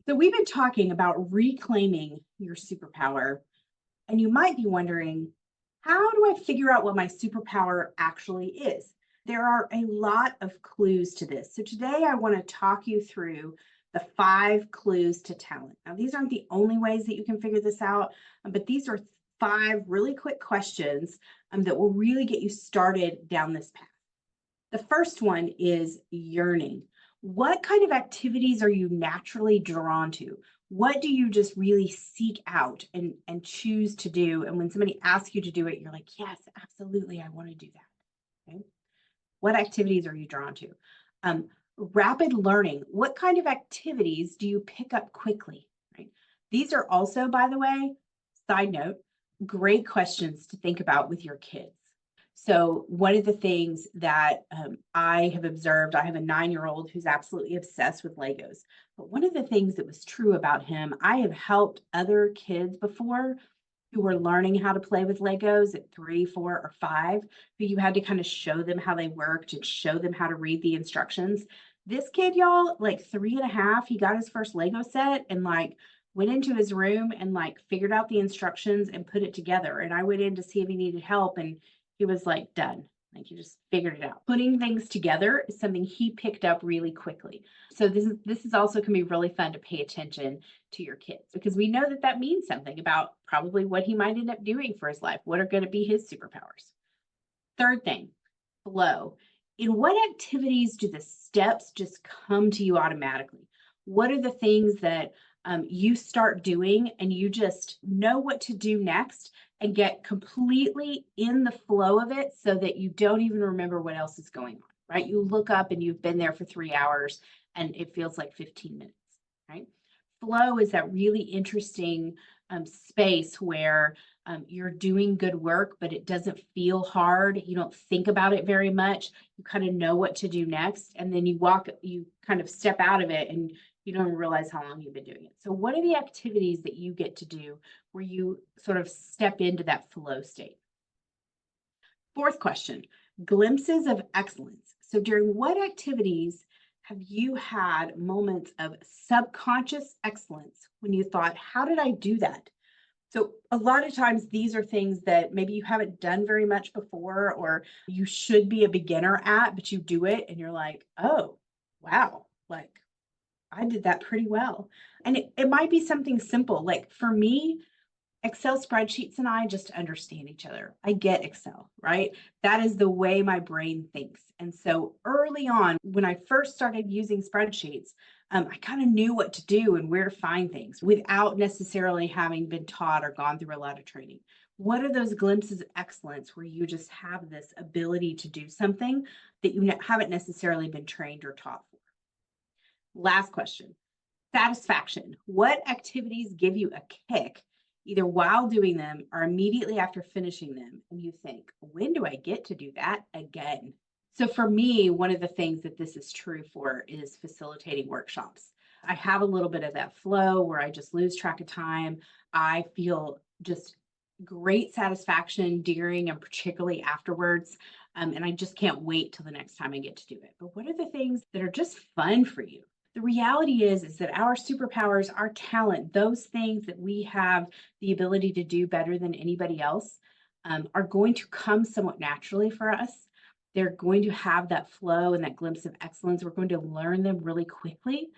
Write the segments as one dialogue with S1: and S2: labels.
S1: So, we've been talking about reclaiming your superpower, and you might be wondering, how do I figure out what my superpower actually is? There are a lot of clues to this. So, today I want to talk you through the 5 clues to talent. Now, these aren't the only ways that you can figure this out, but these are 5 really quick questions that will really get you started down this path. The first one is yearning. What kind of activities are you naturally drawn to? What do you just really seek out and choose to do? And when somebody asks you to do it, you're like, yes, absolutely, I want to do that. Okay. What activities are you drawn to? Rapid learning. What kind of activities do you pick up quickly? Right. These are also, by the way, side note, great questions to think about with your kids. So one of the things that I have observed, I have a 9-year-old who's absolutely obsessed with Legos. But one of the things that was true about him, I have helped other kids before who were learning how to play with Legos at 3, 4, or 5, who you had to kind of show them how they worked and show them how to read the instructions. This kid, y'all, like 3 and a half, he got his first Lego set and like went into his room and like figured out the instructions and put it together. And I went in to see if he needed help, and he was like done. Like he just figured it out. Putting things together is something he picked up really quickly. So this is also can be really fun to pay attention to your kids, because we know that that means something about probably what he might end up doing for his life. What are going to be his superpowers? Third thing, flow. In what activities do the steps just come to you automatically? What are the things that you start doing and you just know what to do next and get completely in the flow of it so that you don't even remember what else is going on, right? You look up and you've been there for 3 hours and it feels like 15 minutes, right? Flow is that really interesting space where you're doing good work, but it doesn't feel hard. You don't think about it very much. You kind of know what to do next. And then you kind of step out of it and you don't realize how long you've been doing it. So, what are the activities that you get to do where you sort of step into that flow state? Fourth question, glimpses of excellence. So, during what activities have you had moments of subconscious excellence when you thought, how did I do that? So, a lot of times these are things that maybe you haven't done very much before, or you should be a beginner at, but you do it and you're like, oh, wow, like I did that pretty well. And it might be something simple. Like for me, Excel spreadsheets and I just understand each other. I get Excel, right? That is the way my brain thinks. And so early on, when I first started using spreadsheets, I kind of knew what to do and where to find things without necessarily having been taught or gone through a lot of training. What are those glimpses of excellence where you just have this ability to do something that you haven't necessarily been trained or taught for? Last question, satisfaction. What activities give you a kick, either while doing them or immediately after finishing them? And you think, when do I get to do that again? So for me, one of the things that this is true for is facilitating workshops. I have a little bit of that flow where I just lose track of time. I feel just great satisfaction during and particularly afterwards. And I just can't wait till the next time I get to do it. But what are the things that are just fun for you? The reality is that our superpowers, our talent, those things that we have the ability to do better than anybody else, are going to come somewhat naturally for us. They're going to have that flow and that glimpse of excellence. We're going to learn them really quickly.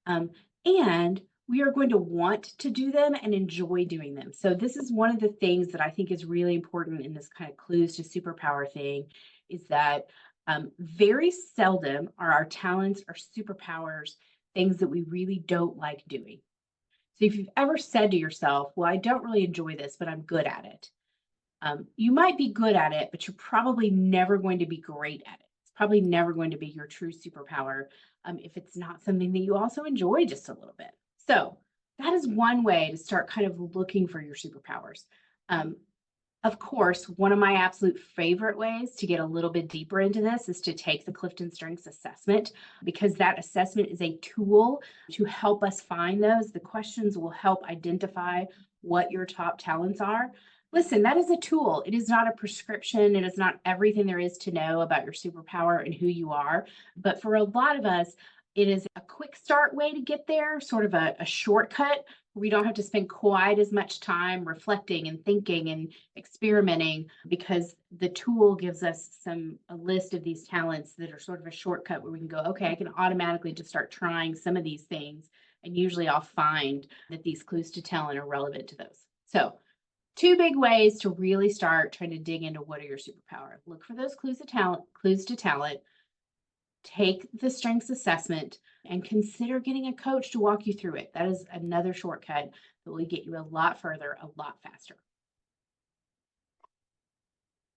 S1: And we are going to want to do them and enjoy doing them. So this is one of the things that I think is really important in this kind of clues to superpower thing, is that very seldom are our talents or superpowers things that we really don't like doing. So if you've ever said to yourself, well, I don't really enjoy this, but I'm good at it. You might be good at it, but you're probably never going to be great at it. It's probably never going to be your true superpower if it's not something that you also enjoy just a little bit. So that is one way to start kind of looking for your superpowers. Of course, one of my absolute favorite ways to get a little bit deeper into this is to take the Clifton Strengths Assessment, because that assessment is a tool to help us find those. The questions will help identify what your top talents are. Listen, that is a tool. It is not a prescription. It is not everything there is to know about your superpower and who you are. But for a lot of us, It is a quick start way to get there, sort of a shortcut. We don't have to spend quite as much time reflecting and thinking and experimenting because the tool gives us a list of these talents that are sort of a shortcut where we can go, okay, I can automatically just start trying some of these things. And usually I'll find that these clues to talent are relevant to those. So, two big ways to really start trying to dig into what are your superpower. Look for those clues to talent, take the strengths assessment, and consider getting a coach to walk you through it. That is another shortcut that will get you a lot further, a lot faster.